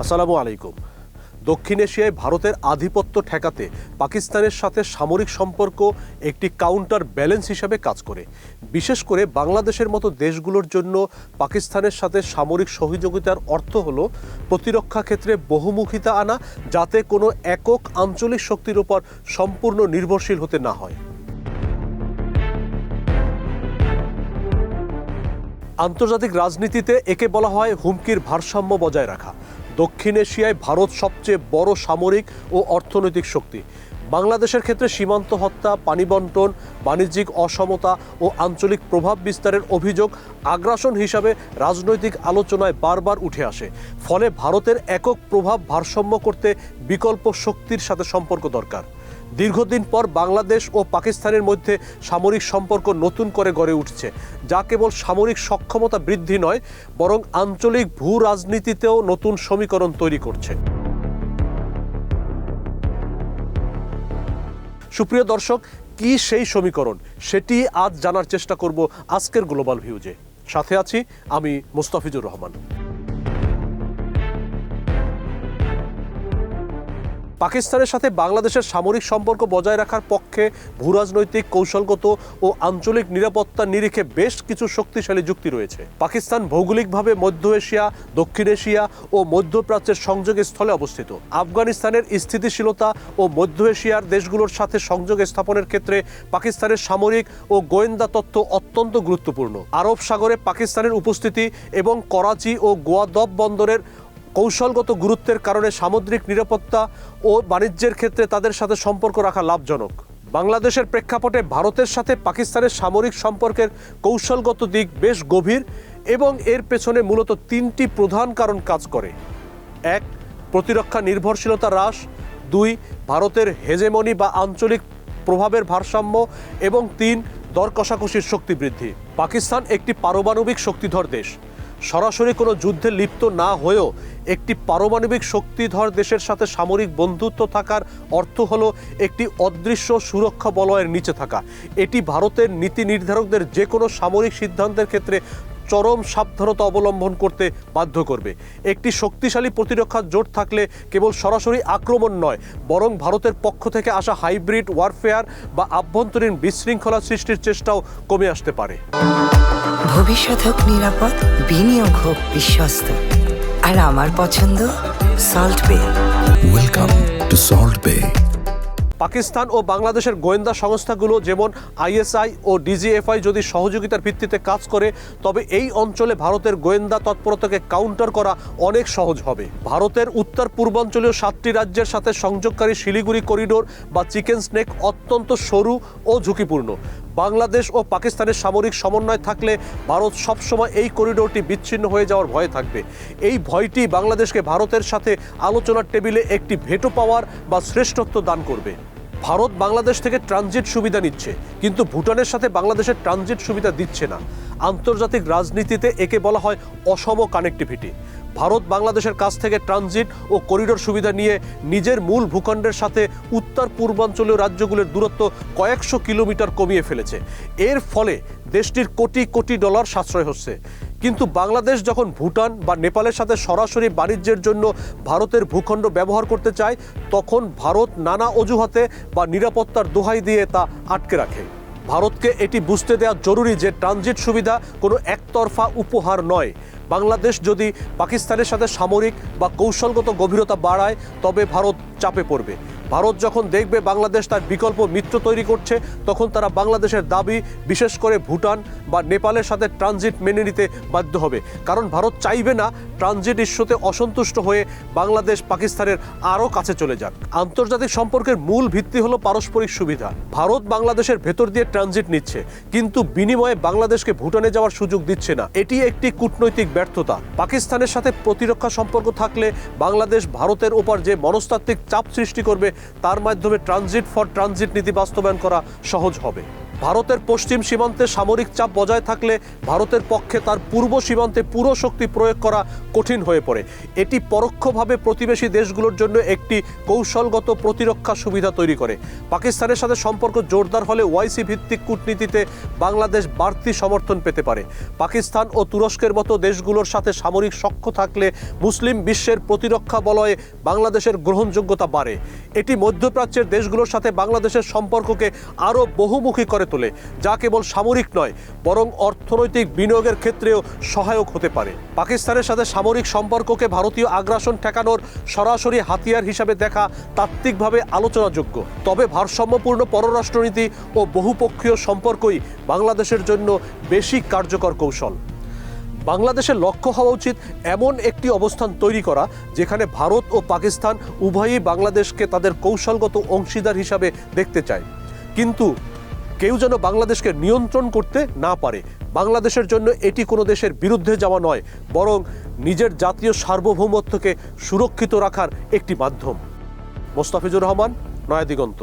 আসসালামু আলাইকুম। দক্ষিণ এশিয়ায় ভারতের আধিপত্য ঠেকাতে পাকিস্তানের সাথে সামরিক সম্পর্ক একটি কাউন্টার ব্যালেন্স হিসাবে কাজ করে। বিশেষ করে বাংলাদেশের মতো দেশগুলোর জন্য পাকিস্তানের সাথে সামরিক সহযোগিতার অর্থ হলো প্রতিরক্ষা ক্ষেত্রে বহুমুখিতা আনা, যাতে কোনো একক আঞ্চলিক শক্তির উপর সম্পূর্ণ নির্ভরশীল হতে না হয়। আন্তর্জাতিক রাজনীতিতে একে বলা হয় হুমকির ভারসাম্য বজায় রাখা। দক্ষিণ এশিয়ায় ভারত সবচেয়ে বড় সামরিক ও অর্থনৈতিক শক্তি। বাংলাদেশের ক্ষেত্রে সীমান্ত হত্যা, পানি বণ্টন, বাণিজ্যিক অসমতা ও আঞ্চলিক প্রভাব বিস্তারের অভিযোগ আগ্রাসন হিসাবে রাজনৈতিক আলোচনায় বারবার উঠে আসে। ফলে ভারতের একক প্রভাব ভারসাম্য করতে বিকল্প শক্তির সাথে সম্পর্ক দরকার। দীর্ঘদিন পর বাংলাদেশ ও পাকিস্তানের মধ্যে সামরিক সম্পর্ক নতুন করে গড়ে উঠছে, যা কেবল সামরিক সক্ষমতা বৃদ্ধি নয়, বরং আঞ্চলিক ভূ রাজনীতিতেও নতুন সমীকরণ তৈরি করছে। সুপ্রিয় দর্শক, কি সেই সমীকরণ, সেটি আজ জানার চেষ্টা করব আজকের গ্লোবাল ভিউজে। সাথে আছি আমি মুস্তাফিজুর রহমান। পাকিস্তানের সাথে বাংলাদেশের সামরিক সম্পর্ক বজায় রাখার পক্ষে ভূরাজনৈতিক, কৌশলগত ও আঞ্চলিক নিরাপত্তার নিরিখে বেশ কিছু শক্তিশালী যুক্তি রয়েছে। পাকিস্তান ভৌগোলিকভাবে মধ্য এশিয়া, দক্ষিণ এশিয়া ও মধ্যপ্রাচ্যের সংযোগ স্থলে অবস্থিত। আফগানিস্তানের স্থিতিশীলতা ও মধ্য এশিয়ার দেশগুলোর সাথে সংযোগ স্থাপনের ক্ষেত্রে পাকিস্তানের সামরিক ও গোয়েন্দা তথ্য অত্যন্ত গুরুত্বপূর্ণ। আরব সাগরে পাকিস্তানের উপস্থিতি এবং করাচি ও গোয়াদব বন্দরের কৌশলগত গুরুত্বের কারণে সামুদ্রিক নিরাপত্তা ও বাণিজ্যের ক্ষেত্রে তাদের সাথে সম্পর্ক রাখা লাভজনক। বাংলাদেশের প্রেক্ষাপটে ভারতের সাথে পাকিস্তানের সামরিক সম্পর্কের কৌশলগত দিক বেশ গভীর এবং এর পেছনে মূলত তিনটি প্রধান কারণ কাজ করে। ১. প্রতিরক্ষা নির্ভরশীলতা হ্রাস। ২. ভারতের হেজেমনি বা আঞ্চলিক প্রভাবের ভারসাম্য। এবং ৩. দর কষাকষির শক্তি বৃদ্ধি। পাকিস্তান একটি পারমাণবিক শক্তিধর দেশ। সরাসরি কোনো যুদ্ধে লিপ্ত না হয়েও একটি পারমাণবিক শক্তিধর দেশের সাথে সামরিক বন্ধুত্ব থাকার অর্থ হলো একটি অদৃশ্য সুরক্ষা বলয়ের নিচে থাকা। এটি ভারতের নীতি নির্ধারকদের যে কোনো সামরিক সিদ্ধান্তের ক্ষেত্রে চরম সাবধানতা অবলম্বন করতে বাধ্য করবে। একটি শক্তিশালী প্রতিরক্ষা জোট থাকলে কেবল সরাসরি আক্রমণ নয়, বরং ভারতের পক্ষ থেকে আসা হাইব্রিড ওয়ারফেয়ার বা আভ্যন্তরীণ বিশৃঙ্খলা সৃষ্টির চেষ্টাও কমে আসতে পারে। ভবিষ্যৎ হোক নিরাপদ, বিনিয়োগ হোক বিশ্বস্ত, আর আমার পছন্দ সল্ট বে। ওয়েলকাম টু সল্ট বে। পাকিস্তান ও বাংলাদেশের গোয়েন্দা সংস্থাগুলো যেমন আইএসআই ও ডিজিএফআই যদি সহযোগিতার ভিত্তিতে কাজ করে, তবে এই অঞ্চলে ভারতের গোয়েন্দা তৎপরতাকে কাউন্টার করা অনেক সহজ হবে। ভারতের উত্তর পূর্বাঞ্চলীয় 7টি রাজ্যের সাথে সংযোগকারী শিলিগুড়ি করিডোর বা চিকেন স্নেক অত্যন্ত সরু ও ঝুঁকিপূর্ণ। বাংলাদেশ ও পাকিস্তানের সামরিক সমন্বয় থাকলে ভারত সবসময় এই করিডোরটি বিচ্ছিন্ন হয়ে যাওয়ার ভয় থাকবে। এই ভয়টি বাংলাদেশকে ভারতের সাথে আলোচনার টেবিলে একটি ভেটো পাওয়ার বা শ্রেষ্ঠত্ব দান করবে। ভারত বাংলাদেশ থেকে ট্রানজিট সুবিধা নিচ্ছে, কিন্তু ভুটানের সাথে বাংলাদেশের ট্রানজিট সুবিধা দিচ্ছে না। আন্তর্জাতিক রাজনীতিতে একে বলা হয় অসম কানেক্টিভিটি। ভারত বাংলাদেশের কাছ থেকে ট্রানজিট ও করিডোর সুবিধা নিয়ে নিজের মূল ভূখণ্ডের সাথে উত্তর পূর্বাঞ্চলীয় রাজ্যগুলোর দূরত্ব কয়েকশো কিলোমিটার কমিয়ে ফেলেছে। এর ফলে দেশটির কোটি কোটি ডলার সাশ্রয় হচ্ছে। কিন্তু বাংলাদেশ যখন ভুটান বা নেপালের সাথে সরাসরি বাণিজ্যের জন্য ভারতের ভূখণ্ড ব্যবহার করতে চায়, তখন ভারত নানা অজুহাতে বা নিরাপত্তার দোহাই দিয়ে তা আটকে রাখে। ভারতকে এটি বুঝতে দেওয়া জরুরি যে ট্রানজিট সুবিধা কোনো একতরফা উপহার নয়। বাংলাদেশ যদি পাকিস্তানের সাথে সামরিক বা কৌশলগত গভীরতা বাড়ায়, তবে ভারত চাপে পড়বে। ভারত যখন দেখবে বাংলাদেশ তার বিকল্প মিত্র তৈরি করছে, তখন তারা বাংলাদেশের দাবি, বিশেষ করে ভুটান বা নেপালের সাথে ট্রানজিট মেনে নিতে বাধ্য হবে। কারণ ভারত চাইবে না ট্রানজিট ইস্যুতে অসন্তুষ্ট হয়ে বাংলাদেশ পাকিস্তানের আরও কাছে চলে যাক। আন্তর্জাতিক সম্পর্কের মূল ভিত্তি হলো পারস্পরিক সুবিধা। ভারত বাংলাদেশের ভেতর দিয়ে ট্রানজিট নিচ্ছে, কিন্তু বিনিময়ে বাংলাদেশকে ভুটানে যাওয়ার সুযোগ দিচ্ছে না। এটি একটি কূটনৈতিক ব্যর্থতা। পাকিস্তানের সাথে প্রতিরক্ষা সম্পর্ক থাকলে বাংলাদেশ ভারতের ওপর যে মনস্তাত্ত্বিক চাপ সৃষ্টি করবে, তার মাধ্যমে ট্রানজিট ফর ট্রানজিট নীতি বাস্তবায়ন করা সহজ হবে। ভারতের পশ্চিম সীমান্তে সামরিক চাপ বজায় থাকলে ভারতের পক্ষে তার পূর্ব সীমান্তে পুরো শক্তি প্রয়োগ করা কঠিন হয়ে পড়ে। এটি পরোক্ষভাবে প্রতিবেশী দেশগুলোর জন্য একটি কৌশলগত প্রতিরক্ষা সুবিধা তৈরি করে। পাকিস্তানের সাথে সম্পর্ক জোরদার হলে ওআইসি ভিত্তিক কূটনীতিতে বাংলাদেশ বাড়তি সমর্থন পেতে পারে। পাকিস্তান ও তুরস্কের মতো দেশগুলোর সাথে সামরিক সখ্য থাকলে মুসলিম বিশ্বের প্রতিরক্ষা বলয়ে বাংলাদেশের গ্রহণযোগ্যতা বাড়ে। এটি মধ্যপ্রাচ্যের দেশগুলোর সাথে বাংলাদেশের সম্পর্ককে আরও বহুমুখী করে তোলে, যা কেবল সামরিক নয় বরং অর্থনৈতিক বিনিয়োগের ক্ষেত্রেও সহায়ক হতে পারে। পাকিস্তানের সাথে সামরিক সম্পর্ককে ভারতীয় আগ্রাসন ঠেকানোর সরাসরি হাতিয়ার হিসাবে দেখা তাত্ত্বিকভাবে আলোচনাযোগ্য। তবে ভারসাম্যপূর্ণ পররাষ্ট্রনীতি ও বহুপক্ষীয় সম্পর্কই বাংলাদেশের জন্য বেশি কার্যকর কৌশল। বাংলাদেশের লক্ষ্য হওয়া উচিত এমন একটি অবস্থান তৈরি করা যেখানে ভারত ও পাকিস্তান উভয়ই বাংলাদেশকে তাদের কৌশলগত অংশীদার হিসাবে দেখতে চায়, কিন্তু কেউ যেন বাংলাদেশকে নিয়ন্ত্রণ করতে না পারে। বাংলাদেশের জন্য এটি কোনো দেশের বিরুদ্ধে যাওয়া নয়, বরং নিজের জাতীয় সার্বভৌমত্বকে সুরক্ষিত রাখার একটি মাধ্যম। মোস্তাফিজুর রহমান, নয়া দিগন্ত।